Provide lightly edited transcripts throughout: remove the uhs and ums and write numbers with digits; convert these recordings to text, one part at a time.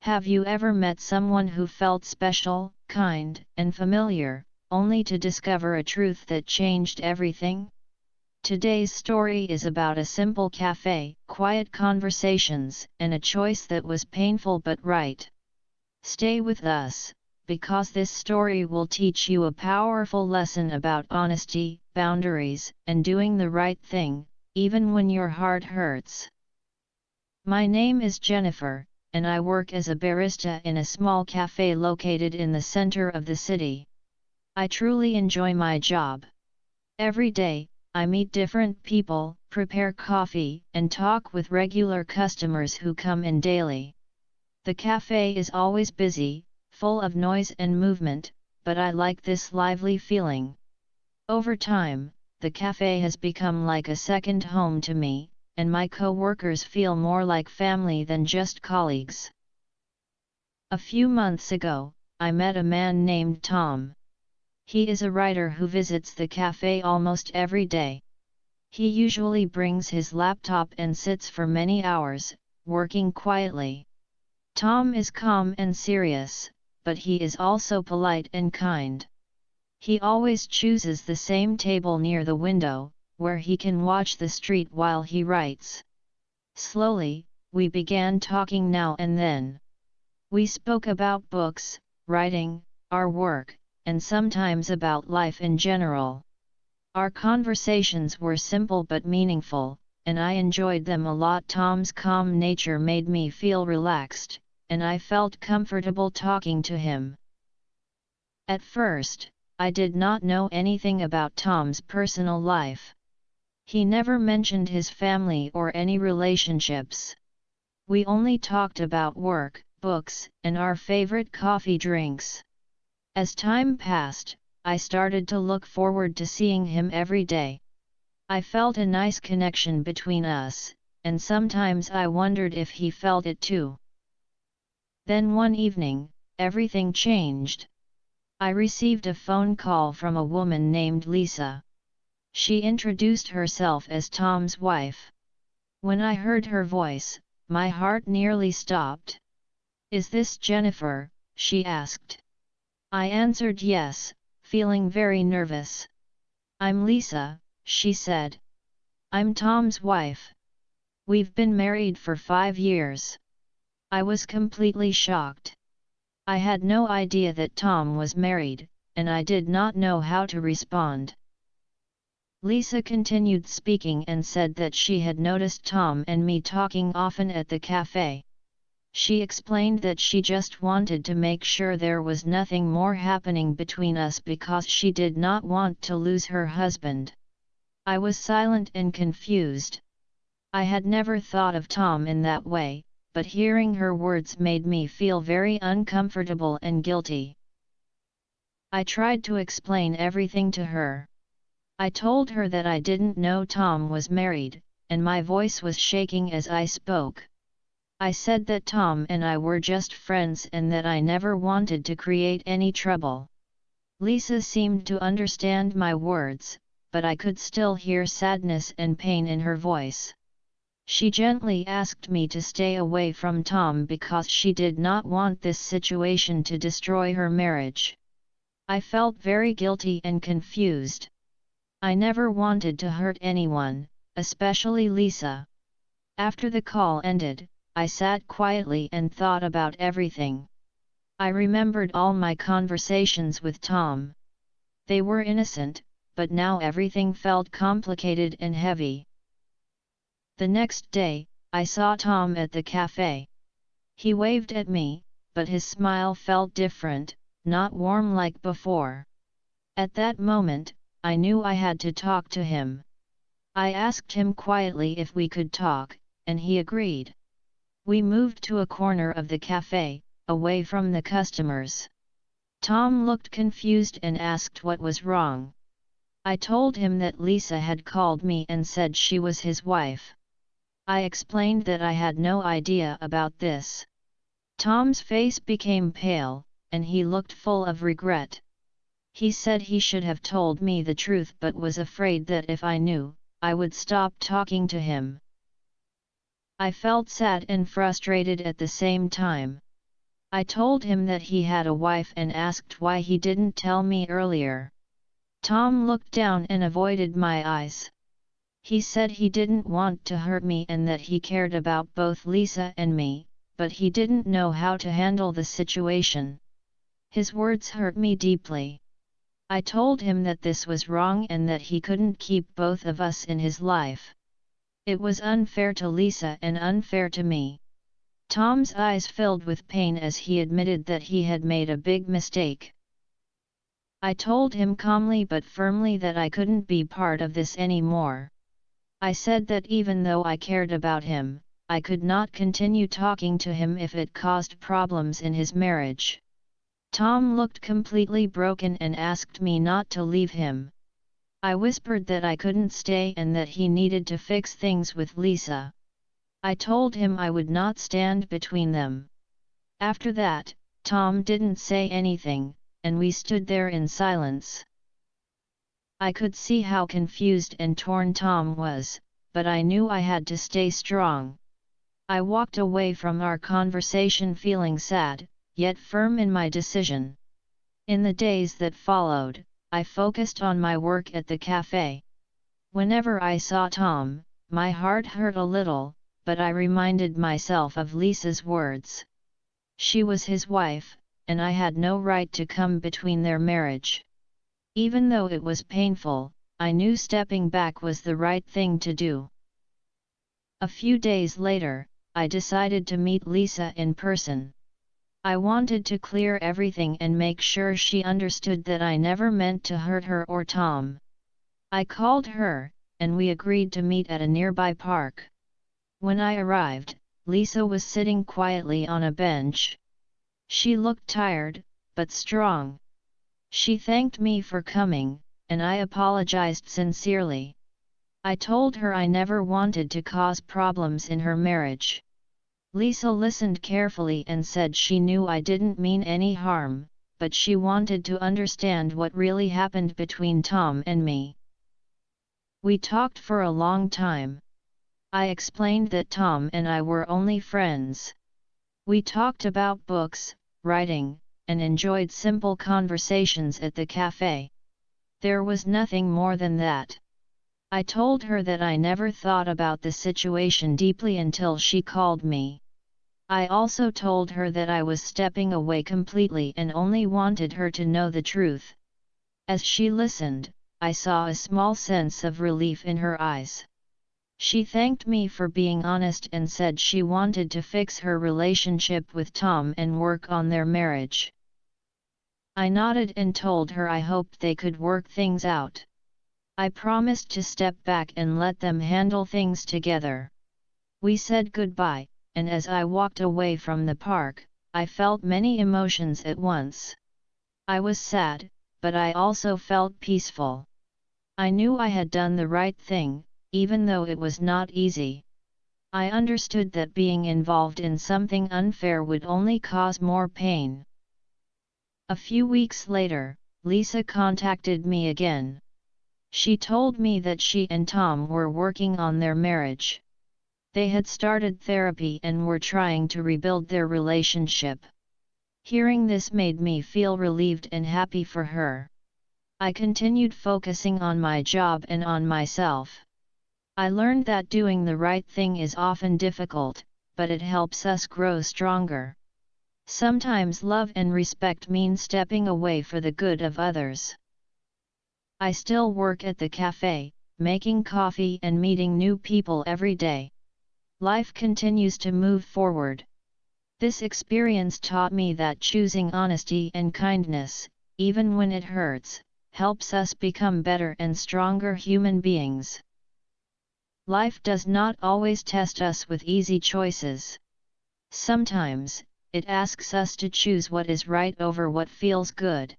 Have you ever met someone who felt special, kind, and familiar, only to discover a truth that changed everything? Today's story is about a simple cafe, quiet conversations, and a choice that was painful but right. Stay with us, because this story will teach you a powerful lesson about honesty, boundaries, and doing the right thing, even when your heart hurts. My name is Jennifer, and I work as a barista in a small cafe located in the center of the city. I truly enjoy my job. Every day, I meet different people, prepare coffee, and talk with regular customers who come in daily. The cafe is always busy, full of noise and movement, but I like this lively feeling. Over time, the cafe has become like a second home to me, and my co-workers feel more like family than just colleagues. A few months ago, I met a man named Tom. He is a writer who visits the cafe almost every day. He usually brings his laptop and sits for many hours, working quietly. Tom is calm and serious, but he is also polite and kind. He always chooses the same table near the window, where he can watch the street while he writes. Slowly, we began talking now and then. We spoke about books, writing, our work, and sometimes about life in general. Our conversations were simple but meaningful, and I enjoyed them a lot. Tom's calm nature made me feel relaxed, and I felt comfortable talking to him. At first, I did not know anything about Tom's personal life. He never mentioned his family or any relationships. We only talked about work, books, and our favorite coffee drinks. As time passed, I started to look forward to seeing him every day. I felt a nice connection between us, and sometimes I wondered if he felt it too. Then one evening, everything changed. I received a phone call from a woman named Lisa. She introduced herself as Tom's wife. When I heard her voice, my heart nearly stopped. "Is this Jennifer?" she asked. I answered yes, feeling very nervous. "I'm Lisa," she said. "I'm Tom's wife. We've been married for 5 years." I was completely shocked. I had no idea that Tom was married, and I did not know how to respond. Lisa continued speaking and said that she had noticed Tom and me talking often at the cafe. She explained that she just wanted to make sure there was nothing more happening between us because she did not want to lose her husband. I was silent and confused. I had never thought of Tom in that way, but hearing her words made me feel very uncomfortable and guilty. I tried to explain everything to her. I told her that I didn't know Tom was married, and my voice was shaking as I spoke. I said that Tom and I were just friends and that I never wanted to create any trouble. Lisa seemed to understand my words, but I could still hear sadness and pain in her voice. She gently asked me to stay away from Tom because she did not want this situation to destroy her marriage. I felt very guilty and confused. I never wanted to hurt anyone, especially Lisa. After the call ended, I sat quietly and thought about everything. I remembered all my conversations with Tom. They were innocent, but now everything felt complicated and heavy. The next day, I saw Tom at the cafe. He waved at me, but his smile felt different, not warm like before. At that moment, I knew I had to talk to him. I asked him quietly if we could talk, and he agreed. We moved to a corner of the cafe, away from the customers. Tom looked confused and asked what was wrong. I told him that Lisa had called me and said she was his wife. I explained that I had no idea about this. Tom's face became pale, and he looked full of regret. He said he should have told me the truth but was afraid that if I knew, I would stop talking to him. I felt sad and frustrated at the same time. I told him that he had a wife and asked why he didn't tell me earlier. Tom looked down and avoided my eyes. He said he didn't want to hurt me and that he cared about both Lisa and me, but he didn't know how to handle the situation. His words hurt me deeply. I told him that this was wrong and that he couldn't keep both of us in his life. It was unfair to Lisa and unfair to me. Tom's eyes filled with pain as he admitted that he had made a big mistake. I told him calmly but firmly that I couldn't be part of this anymore. I said that even though I cared about him, I could not continue talking to him if it caused problems in his marriage. Tom looked completely broken and asked me not to leave him. I whispered that I couldn't stay and that he needed to fix things with Lisa. I told him I would not stand between them. After that, Tom didn't say anything, and we stood there in silence. I could see how confused and torn Tom was, but I knew I had to stay strong. I walked away from our conversation feeling sad, yet firm in my decision. In the days that followed, I focused on my work at the cafe. Whenever I saw Tom, my heart hurt a little, but I reminded myself of Lisa's words. She was his wife, and I had no right to come between their marriage. Even though it was painful, I knew stepping back was the right thing to do. A few days later, I decided to meet Lisa in person. I wanted to clear everything and make sure she understood that I never meant to hurt her or Tom. I called her, and we agreed to meet at a nearby park. When I arrived, Lisa was sitting quietly on a bench. She looked tired, but strong. She thanked me for coming, and I apologized sincerely. I told her I never wanted to cause problems in her marriage. Lisa listened carefully and said she knew I didn't mean any harm, but she wanted to understand what really happened between Tom and me. We talked for a long time. I explained that Tom and I were only friends. We talked about books, writing, and enjoyed simple conversations at the cafe. There was nothing more than that. I told her that I never thought about the situation deeply until she called me. I also told her that I was stepping away completely and only wanted her to know the truth. As she listened, I saw a small sense of relief in her eyes. She thanked me for being honest and said she wanted to fix her relationship with Tom and work on their marriage. I nodded and told her I hoped they could work things out. I promised to step back and let them handle things together. We said goodbye, and as I walked away from the park, I felt many emotions at once. I was sad, but I also felt peaceful. I knew I had done the right thing, even though it was not easy. I understood that being involved in something unfair would only cause more pain. A few weeks later, Lisa contacted me again. She told me that she and Tom were working on their marriage. They had started therapy and were trying to rebuild their relationship. Hearing this made me feel relieved and happy for her. I continued focusing on my job and on myself. I learned that doing the right thing is often difficult, but it helps us grow stronger. Sometimes love and respect mean stepping away for the good of others. I still work at the cafe, making coffee and meeting new people every day. Life continues to move forward. This experience taught me that choosing honesty and kindness, even when it hurts, helps us become better and stronger human beings. Life does not always test us with easy choices. Sometimes, it asks us to choose what is right over what feels good.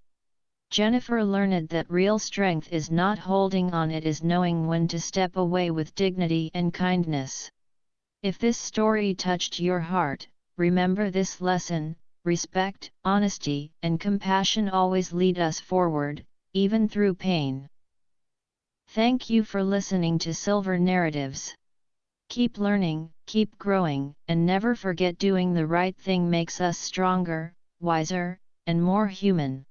Jennifer learned that real strength is not holding on, it is knowing when to step away with dignity and kindness. If this story touched your heart, remember this lesson: respect, honesty, and compassion always lead us forward, even through pain. Thank you for listening to Silver Narratives. Keep learning, keep growing, and never forget doing the right thing makes us stronger, wiser, and more human.